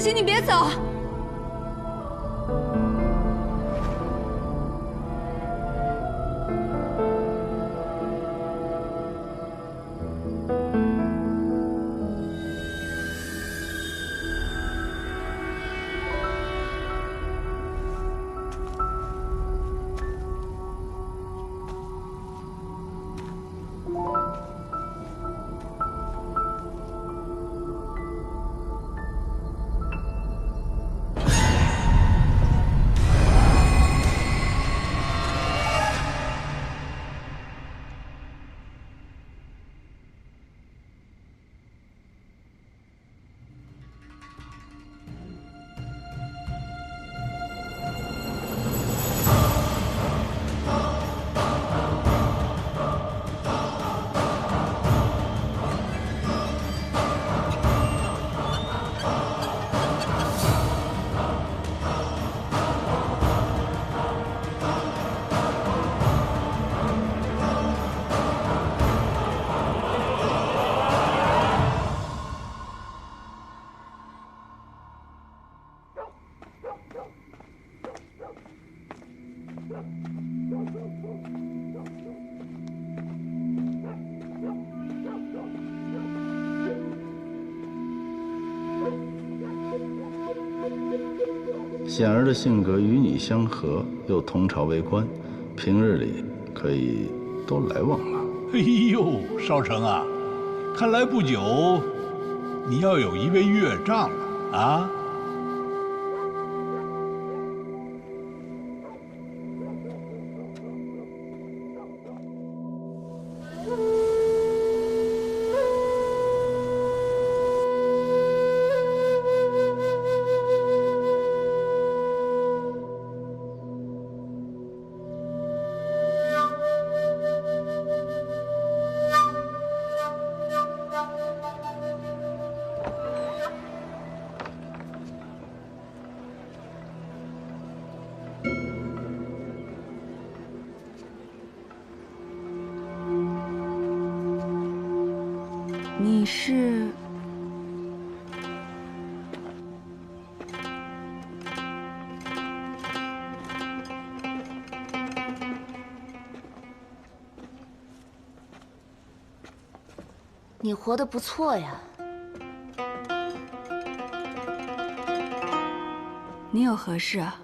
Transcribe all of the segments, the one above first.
行你别走。显儿的性格与你相合，又同朝为官，平日里可以多来往了。哎呦，少成啊，看来不久你要有一位岳丈了啊！你是？你活得不错呀。你有何事啊？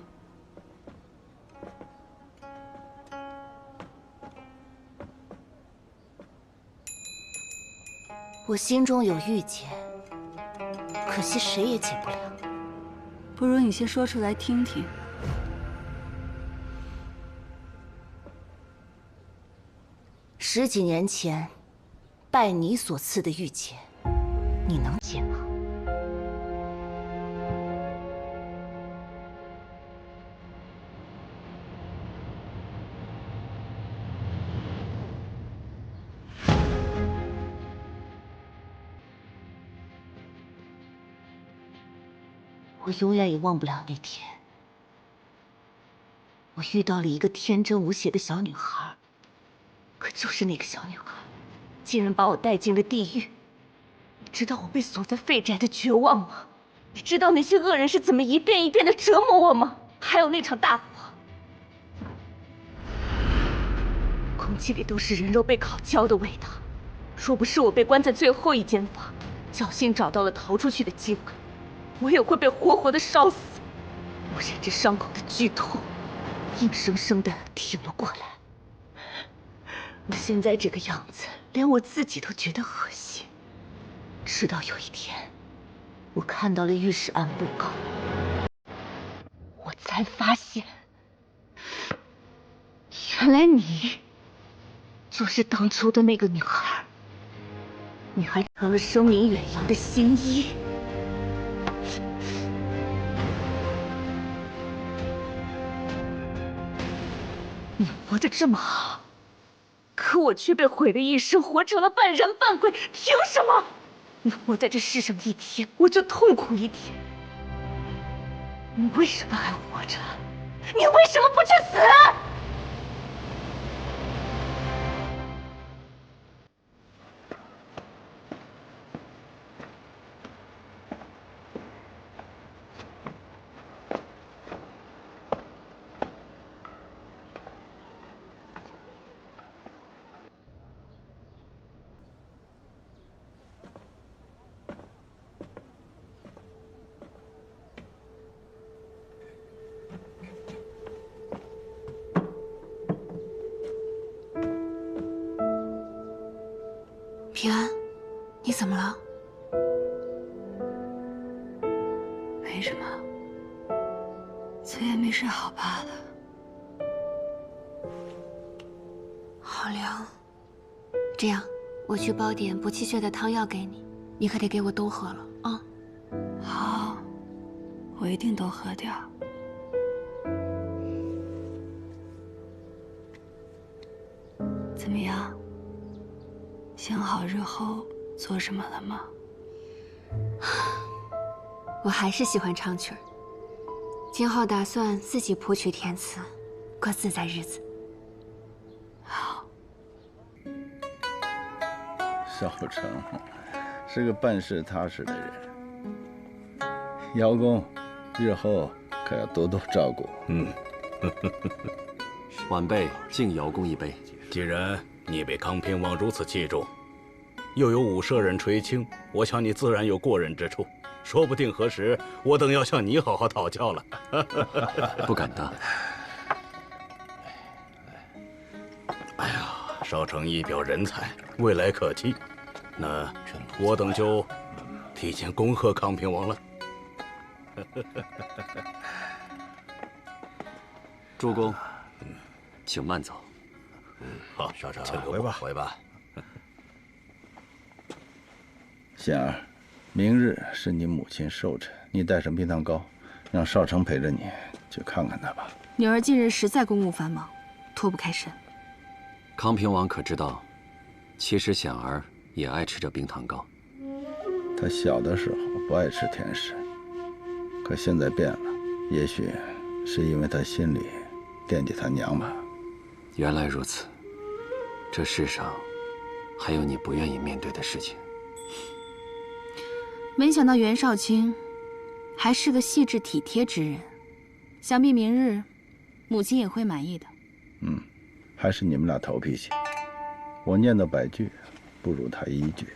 我心中有郁结，可惜谁也解不了。不如你先说出来听听。10几年前，拜你所赐的郁结，你能解吗？我永远也忘不了那天，我遇到了一个天真无邪的小女孩，可就是那个小女孩，竟然把我带进了地狱。你知道我被锁在废宅的绝望吗？你知道那些恶人是怎么一遍一遍的折磨我吗？还有那场大火，空气里都是人肉被烤焦的味道。若不是我被关在最后一间房，侥幸找到了逃出去的机会，我也会被活活的烧死。我忍着伤口的剧痛，硬生生的挺了过来。我现在这个样子，连我自己都觉得恶心。直到有一天，我看到了御史案布告，我才发现，原来你就是当初的那个女孩。你还成了声名远扬的新一。你活得这么好，可我却被毁了一生，活成了半人半鬼，凭什么？你活在这世上一天，我就痛苦一天。你为什么还活着？你为什么不去死？怎么了？没什么，昨夜没睡好罢了。好凉。这样，我去煲点补气血的汤药给你，你可得给我都喝了啊。好，我一定都喝掉。怎么样？想好日后做什么了吗？我还是喜欢唱曲儿，今后打算自己谱曲填词，过自在日子。好，少成是个办事踏实的人，姚公日后可要多多照顾。晚辈敬姚公一杯。既然你被康平王如此器重，又有五舍人垂青，我想你自然有过人之处。说不定何时我等要向你好好讨教了。不敢当。哎呀，少成一表人才，未来可期。那我等就提前恭贺康平王了。诸公，请慢走。好，少成，请回吧回吧。显儿，明日是你母亲寿辰，你带上冰糖糕，让少成陪着你去看看她吧。女儿近日实在公务繁忙，脱不开身。康平王可知道，其实显儿也爱吃这冰糖糕。她小的时候不爱吃甜食，可现在变了，也许是因为她心里惦记她娘吧。原来如此，这世上还有你不愿意面对的事情。没想到袁少卿还是个细致体贴之人，想必明日母亲也会满意的。还是你们俩头脾气，我念叨100句，不如他1句。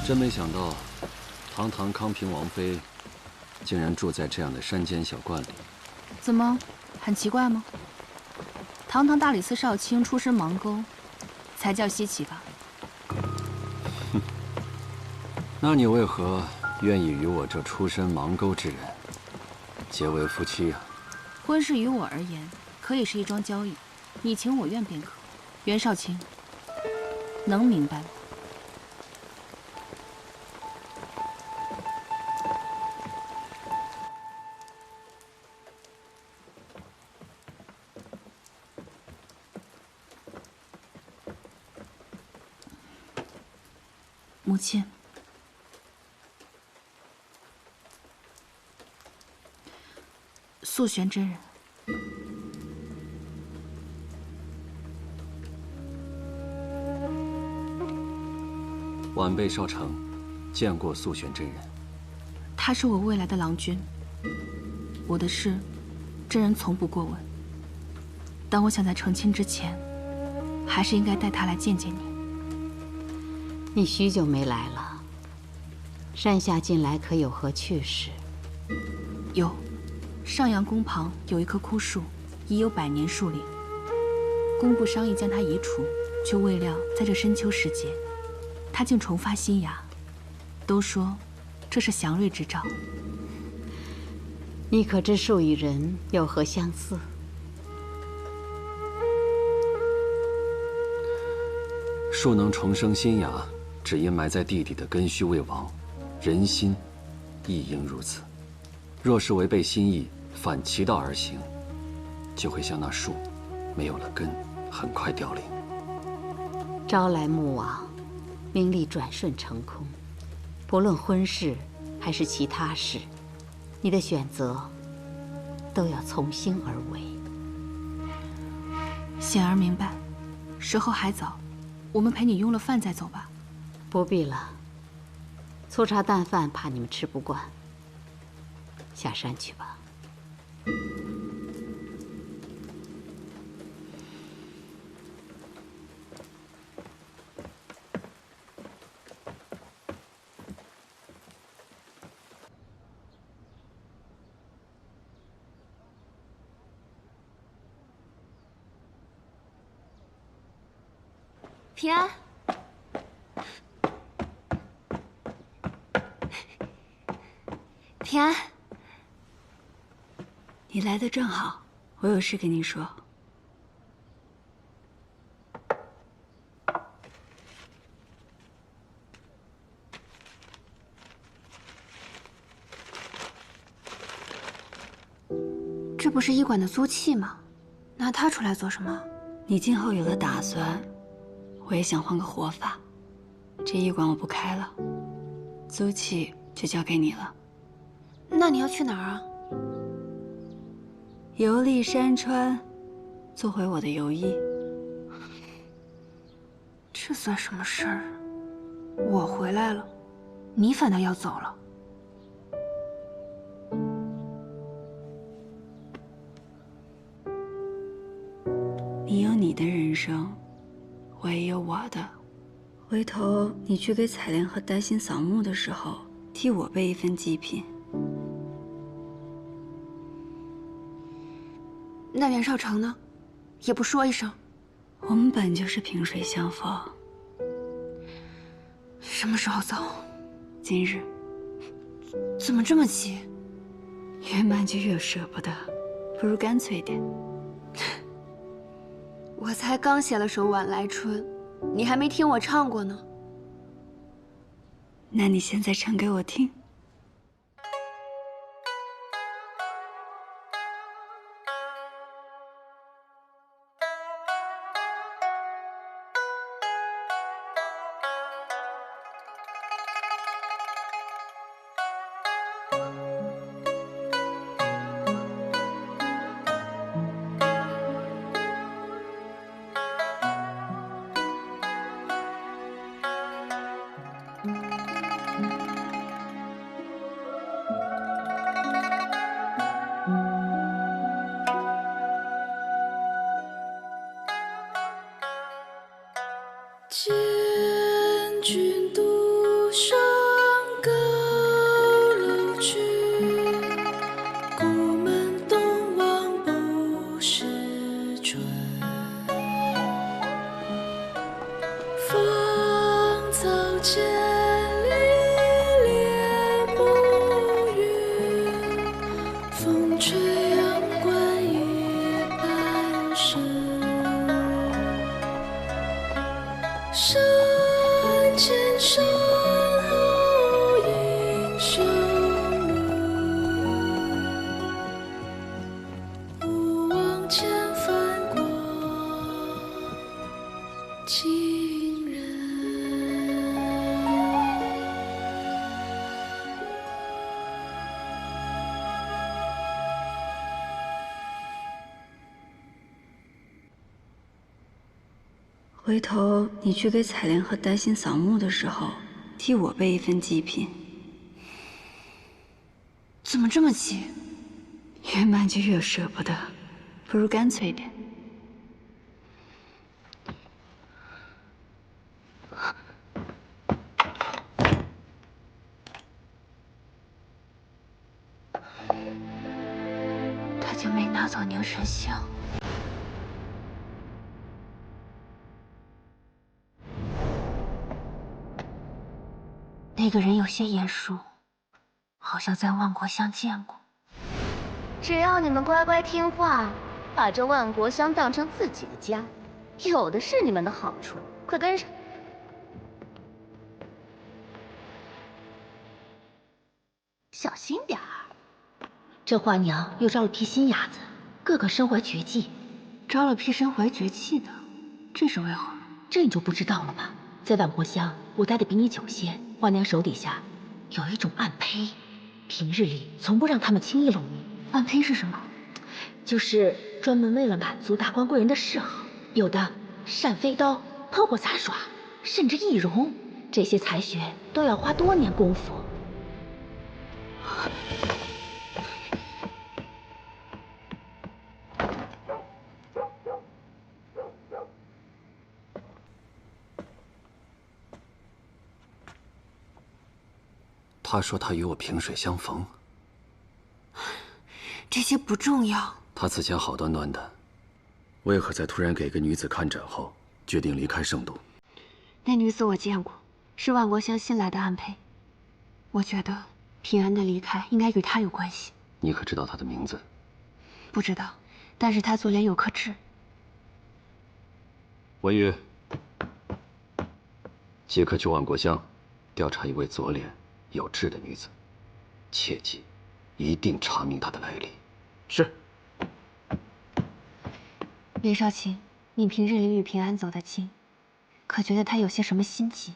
真没想到，堂堂康平王妃，竟然住在这样的山间小观里。怎么，很奇怪吗？堂堂大理寺少卿出身盲沟，才叫稀奇吧？哼，那你为何愿意与我这出身盲沟之人结为夫妻啊？婚事于我而言，可以是一桩交易，你情我愿便可。袁少卿，能明白吗？母亲，素玄真人。晚辈少成见过素玄真人。他是我未来的郎君，我的事，真人从不过问。但我想在成亲之前，还是应该带他来见见你。你许久没来了，山下近来可有何趣事？有，上阳宫旁有一棵枯树，已有100年树龄。工部商议将它移除，却未料在这深秋时节，它竟重发新芽。都说这是祥瑞之兆。你可知树与人有何相似？树能重生新芽，只因埋在地底的根须未亡，人心亦应如此。若是违背心意，反其道而行，就会像那树，没有了根，很快凋零。朝来暮往，名利转瞬成空。不论婚事还是其他事，你的选择都要从心而为。显儿明白，时候还早，我们陪你用了饭再走吧。不必了，粗茶淡饭怕你们吃不惯，下山去吧。平安，平安，你来的正好，我有事跟你说。这不是医馆的租契吗？拿它出来做什么？你今后有了打算，我也想换个活法。这医馆我不开了，租契就交给你了。那你要去哪儿啊？游历山川，做回我的游医。这算什么事儿？我回来了，你反倒要走了。你有你的人生，我也有我的。回头你去给采莲和丹心扫墓的时候，替我备一份祭品。那袁少成呢？也不说一声。我们本就是萍水相逢。什么时候走？今日。怎么这么急？越慢就越舍不得，不如干脆点。我才刚写了首《晚来春》，你还没听我唱过呢。那你现在唱给我听。山前山后映山路，勿忘前番过情人。回头你去给彩莲和丹心扫墓的时候，替我备一份祭品。怎么这么急？越慢就越舍不得，不如干脆点。他就没拿走凝神香。那个人有些眼熟，好像在万国乡见过。只要你们乖乖听话，把这万国乡当成自己的家，有的是你们的好处。快跟上！小心点儿，这花娘又招了批新伢子，个个身怀绝技。招了批身怀绝技的，这是为何？这你就不知道了吧？在万国乡，我待的比你久些。花娘手底下有一种暗胚，平日里从不让他们轻易露面。暗胚是什么？就是专门为了满足达官贵人的嗜好，有的扇飞刀、喷火杂耍，甚至易容，这些才学都要花多年功夫。他说他与我萍水相逢，这些不重要。他此前好端端的，为何在突然给一个女子看诊后，决定离开圣都？那女子我见过，是万国乡新来的暗胚。我觉得平安的离开应该与她有关系。你可知道她的名字？不知道，但是她左脸有颗痣。文宇，即刻去万国乡调查一位左脸有痣的女子，切记，一定查明她的来历。是。林少卿，你平日里与平安走得近，可觉得他有些什么心急？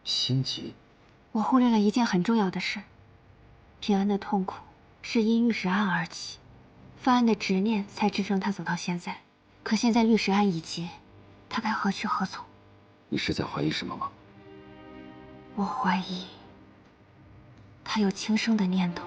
心急？我忽略了一件很重要的事。平安的痛苦是因御史案而起，犯案的执念才支撑他走到现在。可现在律师案已结，他该何去何从？你是在怀疑什么吗？我怀疑他有轻生的念头。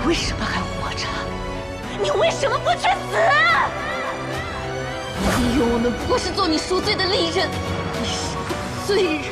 为什么还活着？你为什么不去死？你以为我们不过是做你赎罪的利刃？你是个罪人！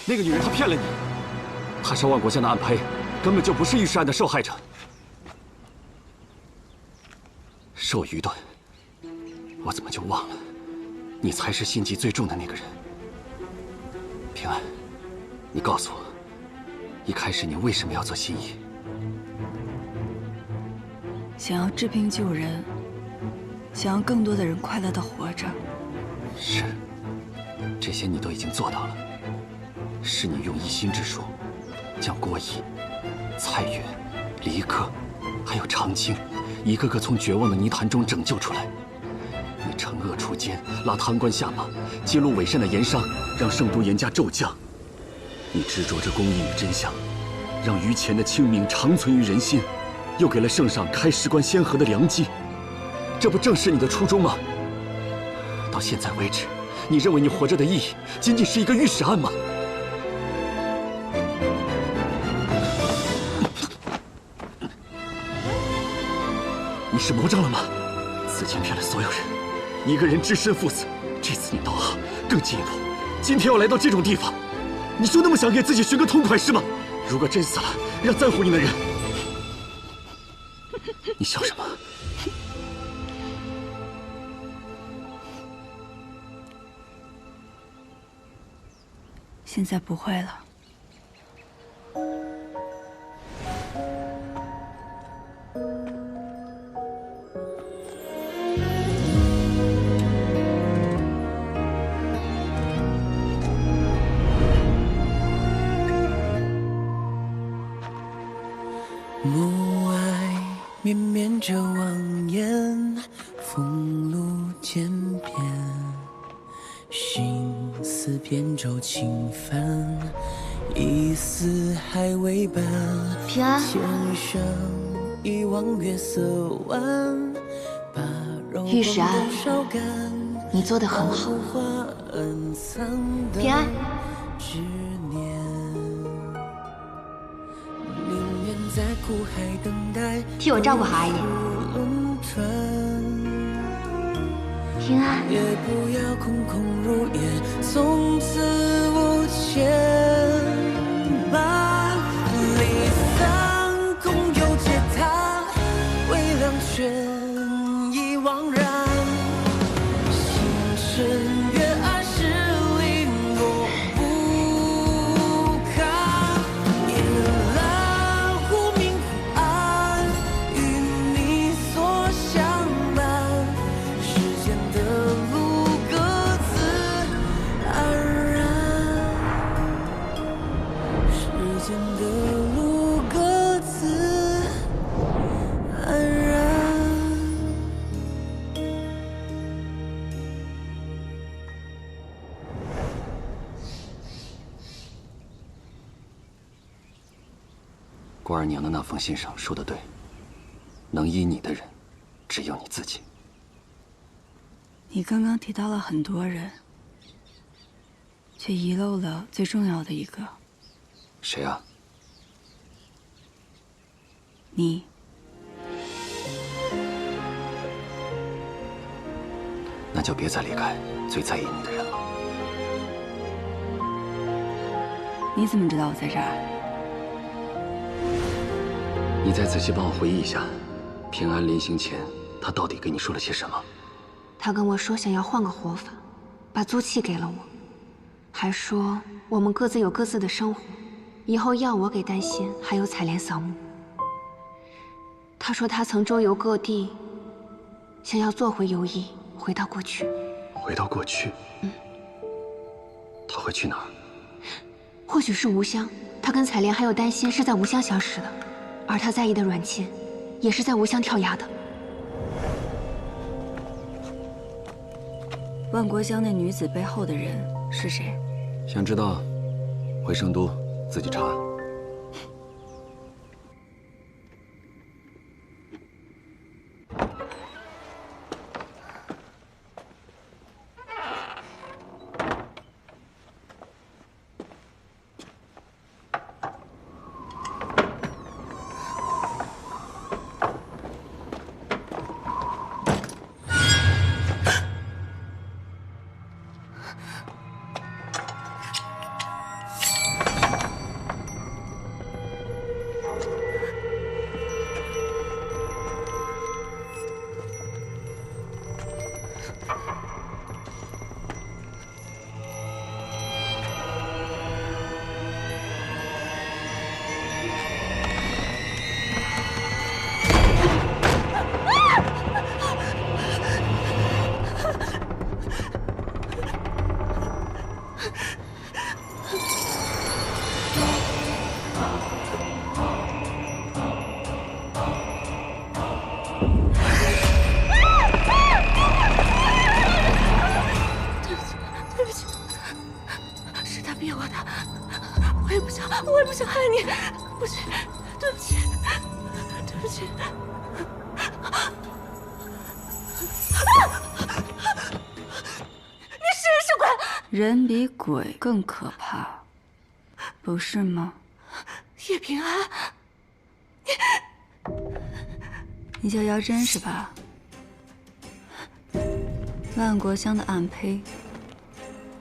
那个女人她骗了你，她是万国乡的暗胚，根本就不是御史案的受害者。受愚钝，我怎么就忘了，你才是心机最重的那个人。平安，你告诉我，一开始你为什么要做新医？想要治病救人，想要更多的人快乐的活着。是，这些你都已经做到了。是你用一心之术，将郭仪、蔡远、离克，还有长青，一个个从绝望的泥潭中拯救出来。你惩恶除奸，拉贪官下马，揭露伪善的盐商，让圣都严加骤降。你执着着公义与真相，让于前的清明长存于人心，又给了圣上开石棺先河的良机。这不正是你的初衷吗？到现在为止，你认为你活着的意义仅仅是一个御史案吗？你是魔障了吗？此前骗了所有人，一个人只身赴死。这次你道行更进一步，今天要来到这种地方，你就那么想给自己寻个痛快是吗？如果真死了，让在乎你的人，你笑什么？现在不会了。暮霭绵绵着望眼，风露渐变，心思扁舟轻帆，一丝还未半。平安，天上一望月色弯，把肉御史案光烧干。你做得很好。平安，执念，宁愿在苦海等待，替我照顾好阿姨。平安，也不要空空如也，从此无牵绊。离散空有嗟叹，微凉倦意惘然。星辰月暗是零落不堪，夜阑忽明忽暗，与你所相伴。时间的路各自安然，时间的路各自安然。郭二娘的那封信上说的对，能依你的人，只有你自己。你刚刚提到了很多人，却遗漏了最重要的一个。谁啊？你。那就别再离开最在意你的人了。你怎么知道我在这儿？你再仔细帮我回忆一下，平安临行前，他到底跟你说了些什么？他跟我说想要换个活法，把租契给了我，还说我们各自有各自的生活，以后要我给丹心还有彩莲扫墓。他说他曾周游各地，想要做回游医，回到过去。回到过去？他会去哪儿？或许是吴乡，他跟彩莲还有丹心是在吴乡相识的，而他在意的阮琴，也是在吴乡跳崖的。万国乡那女子背后的人是谁？想知道，回圣都自己查。不去，对不起，对不起。你是鬼！人比鬼更可怕，不是吗？叶平安，你叫姚真是吧？万国香的暗胚，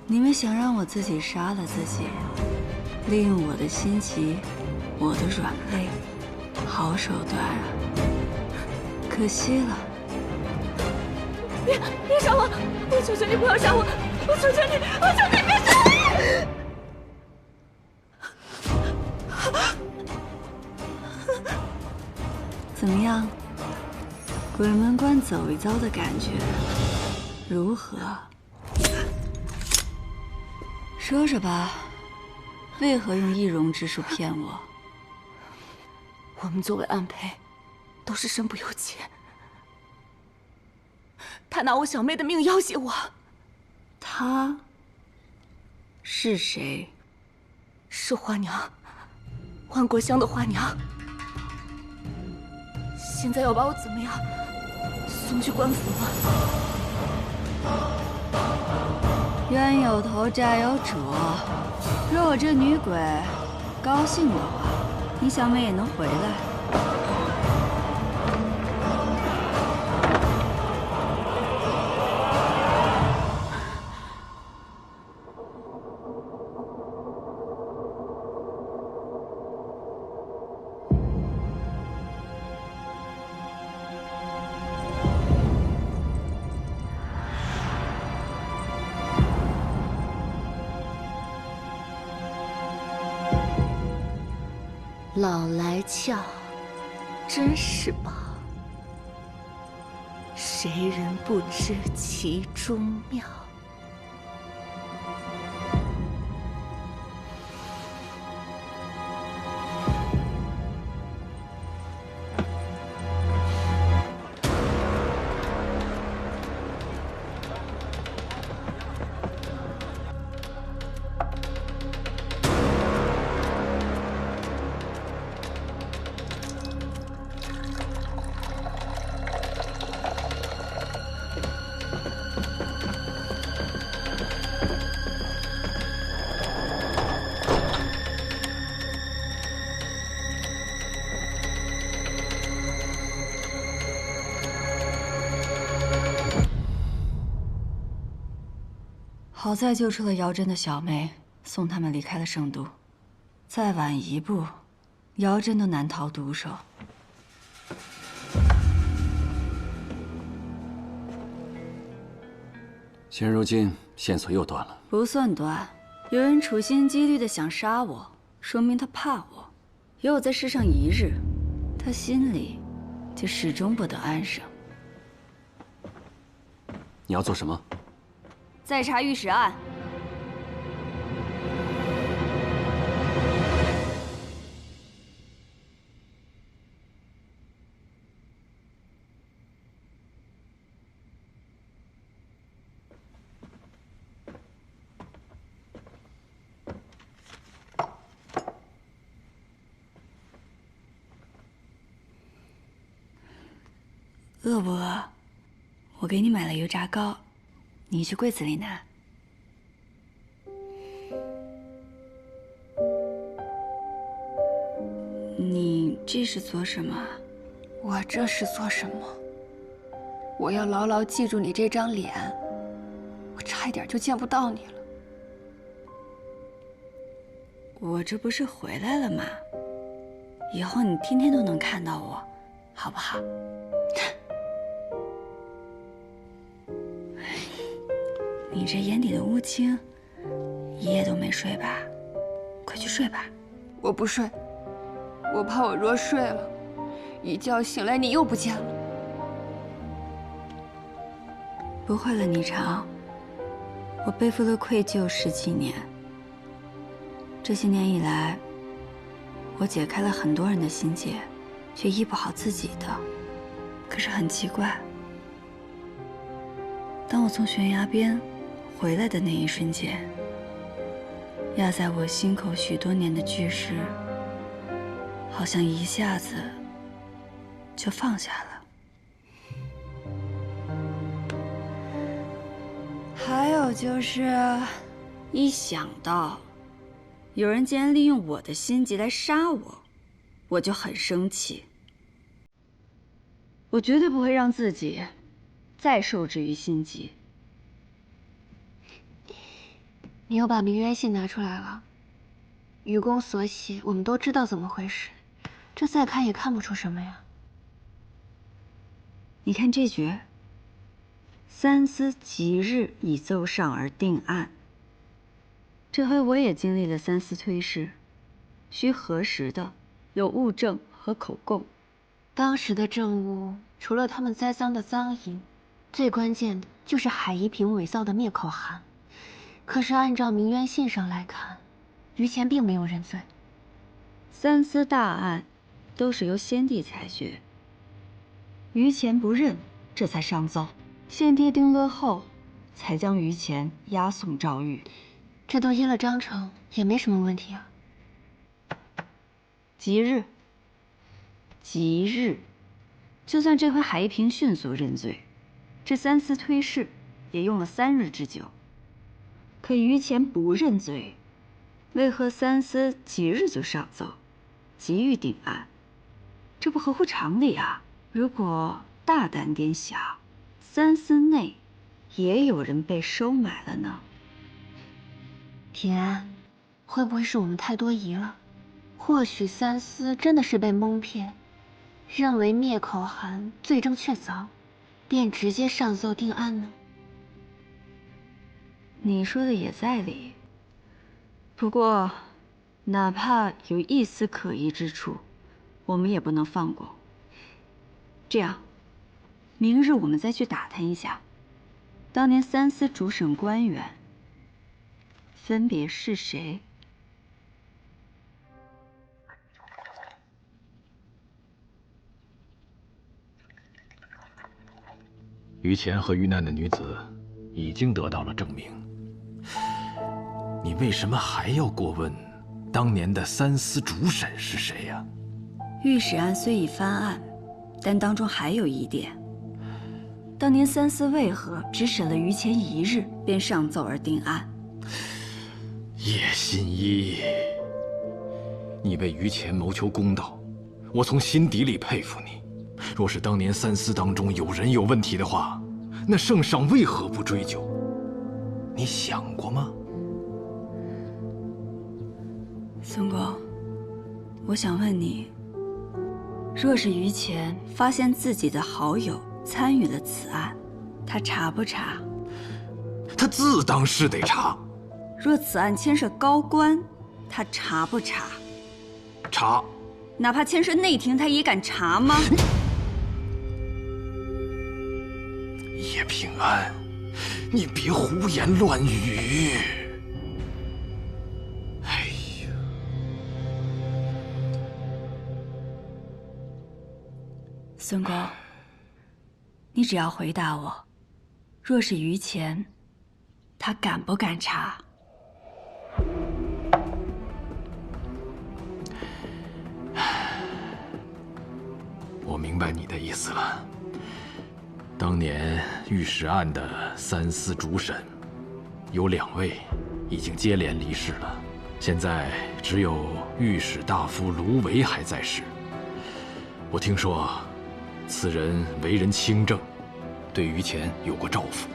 你们想让我自己杀了自己，利用我的心急，我的软肋，好手段啊！可惜了。别杀我！我求求你不要杀我！我求求你，我求你别杀我！怎么样？鬼门关走一遭的感觉如何？说说吧，为何用易容之术骗我？我们作为暗胚，都是身不由己。他拿我小妹的命要挟我。他是谁？是花娘，万国香的花娘。现在要把我怎么样？送去官府吗？冤有头债有主，若我这女鬼高兴的话，你小妹也能回来。老来俏，真是宝，谁人不知其中妙？好在救出了姚真的小妹，送他们离开了圣都。再晚一步，姚真都难逃毒手。现如今线索又断了，不算断，有人处心积虑的想杀我，说明他怕我。有我在世上一日，他心里就始终不得安生。你要做什么？再查御史案。饿不饿？我给你买了油炸糕。你去柜子里拿。你这是做什么？我这是做什么？我要牢牢记住你这张脸，我差一点就见不到你了。我这不是回来了吗？以后你天天都能看到我，好不好？你这眼底的乌青，一夜都没睡吧？快去睡吧。我不睡，我怕我若睡了，一觉醒来你又不见了。不会了，霓裳，我背负了愧疚10几年。这些年以来，我解开了很多人的心结，却医不好自己的。可是很奇怪，当我从悬崖边回来的那一瞬间，压在我心口许多年的巨石好像一下子就放下了。还有就是，一想到有人竟然利用我的心结来杀我，我就很生气。我绝对不会让自己再受制于心结。你又把明渊信拿出来了，愚公所写，我们都知道怎么回事，这再看也看不出什么呀。你看这诀，三思吉日以奏上而定案。这回我也经历了三思推事，需核实的有物证和口供。当时的证物除了他们栽赃的赃银，最关键的就是海夷平伪造的灭口函。可是按照明渊信上来看，于前并没有认罪。三思大案都是由先帝裁决，于前不认，这才上奏。先帝定论后，才将于前押送诏狱。这都依了章程，也没什么问题啊。吉日，吉日，就算这回海夷平迅速认罪，这三思推事也用了3日之久。可于前不认罪，为何三思吉日就上奏，急于定案？这不合乎常理啊！如果大胆点想，三思内也有人被收买了呢。平安，会不会是我们太多疑了？或许三思真的是被蒙骗，认为灭口函罪证确凿，便直接上奏定案呢？你说的也在理，不过，哪怕有一丝可疑之处，我们也不能放过。这样，明日我们再去打探一下，当年三司主审官员分别是谁。于前和遇难的女子已经得到了证明。你为什么还要过问当年的三司主审是谁呀？御史案虽已翻案，但当中还有疑点。当年三司为何只审了于前1日便上奏而定案？叶新一，你为于前谋求公道，我从心底里佩服你。若是当年三司当中有人有问题的话，那圣上为何不追究？你想过吗？孙公，我想问你，若是于前发现自己的好友参与了此案，他查不查？他自当是得查。若此案牵涉高官，他查不查？查。哪怕牵涉内廷，他也敢查吗？叶平安，你别胡言乱语。哎呀，孙公，你只要回答我，若是于前，他敢不敢查？我明白你的意思了。当年御史案的三司主审，有2位已经接连离世了，现在只有御史大夫卢维还在世。我听说，此人为人清正，对于前有过照拂。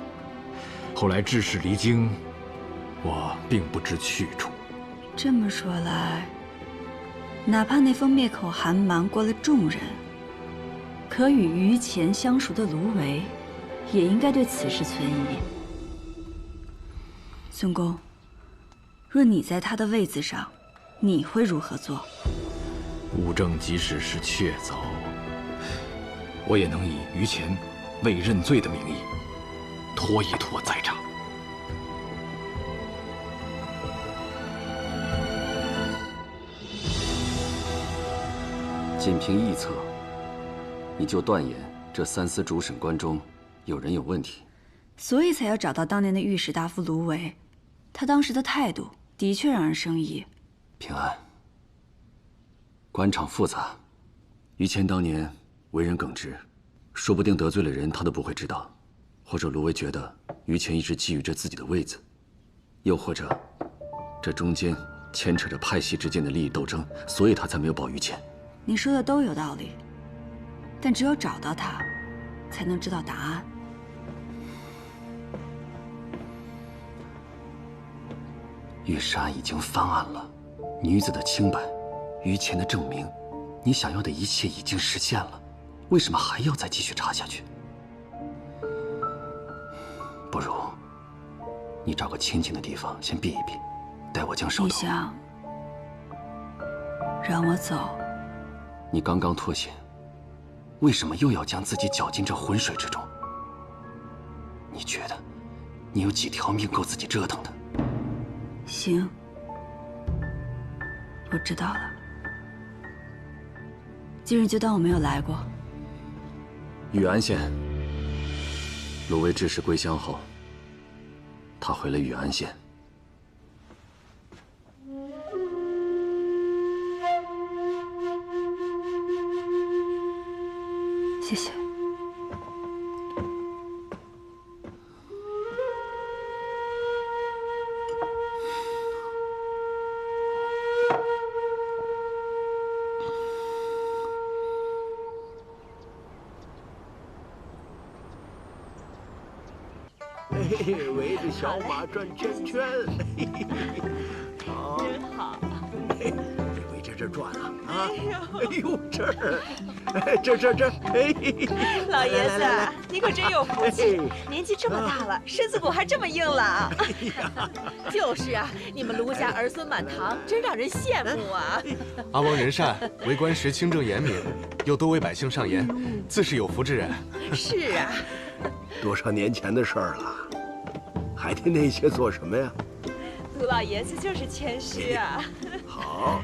后来致仕离京，我并不知去处。这么说来，哪怕那封灭口函瞒过了众人，可与于前相熟的卢维，也应该对此事存疑。孙公，若你在他的位子上，你会如何做？物证即使是确凿，我也能以于前未认罪的名义，拖一拖再查。仅凭臆测，你就断言这三司主审官中有人有问题，所以才要找到当年的御史大夫卢维。他当时的态度的确让人生疑。平安，官场复杂，于谦当年为人耿直，说不定得罪了人他都不会知道，或者卢威觉得于谦一直觊觎着自己的位子，又或者这中间牵扯着派系之间的利益斗争，所以他才没有保于谦。你说的都有道理，但只有找到他，才能知道答案。玉石案已经翻案了，女子的清白，于谦的证明，你想要的一切已经实现了，为什么还要再继续查下去？不如你找个清静的地方先避一避，待我将手头。你想让我走？你刚刚脱险，为什么又要将自己搅进这浑水之中？你觉得你有几条命够自己折腾的？行，我知道了。今日就当我没有来过。禹安县，卢威致使归乡后，他回了禹安县。谢谢。围着小马转圈圈，好，真好。围着这转啊！哎呦，这儿，这，哎，老爷子，你可真有福气，年纪这么大了，身子骨还这么硬朗。就是啊，你们卢家儿孙满堂，真让人羡慕啊！阿王仁善，为官时清正严明，又多为百姓上言，自是有福之人。是啊，多少年前的事儿了，还提那些做什么呀？卢老爷子就是谦虚啊。好，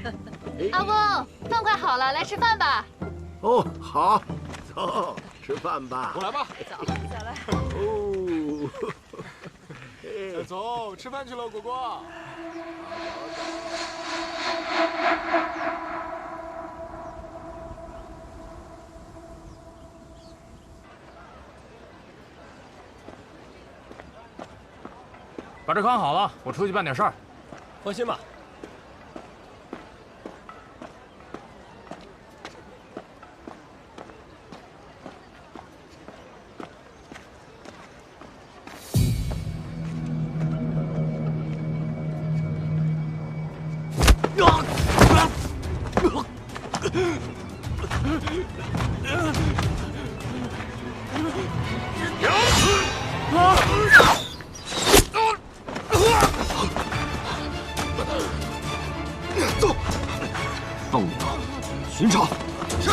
阿翁，饭快好了，来吃饭吧。哦，好，走，吃饭吧。我来吧。走来。哦，走，吃饭去了，果果。把这看好了，我出去办点事儿。放心吧。放你吧，寻找。是。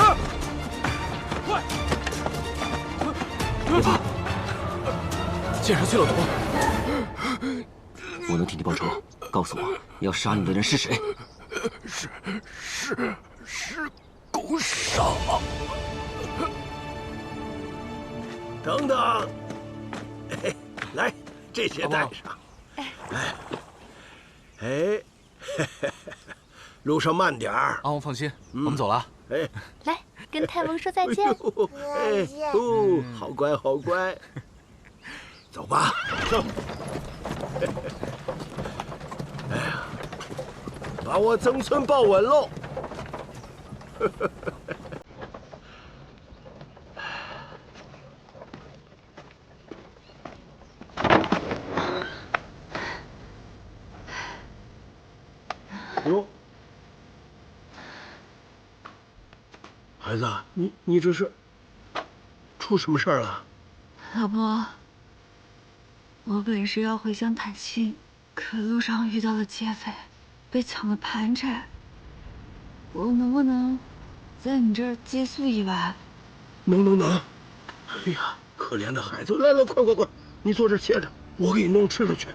快！别怕，剑上去了毒。我能替你报仇。告诉我，要杀你的人是谁？是宫少。等等，来，这些带上。哎，路上慢点儿。阿翁放心，我们走了。哎，来，跟太翁说再见。哎，哦，好乖，好乖。走吧。走。哎呀，把我曾孙抱稳喽。哟，孩子，你这是出什么事儿了？老婆，我本是要回乡探亲，可路上遇到了劫匪，被抢了盘缠。我能不能在你这儿借宿一晚？能。哎呀，可怜的孩子，来，快，你坐这儿歇着，我给你弄吃的去。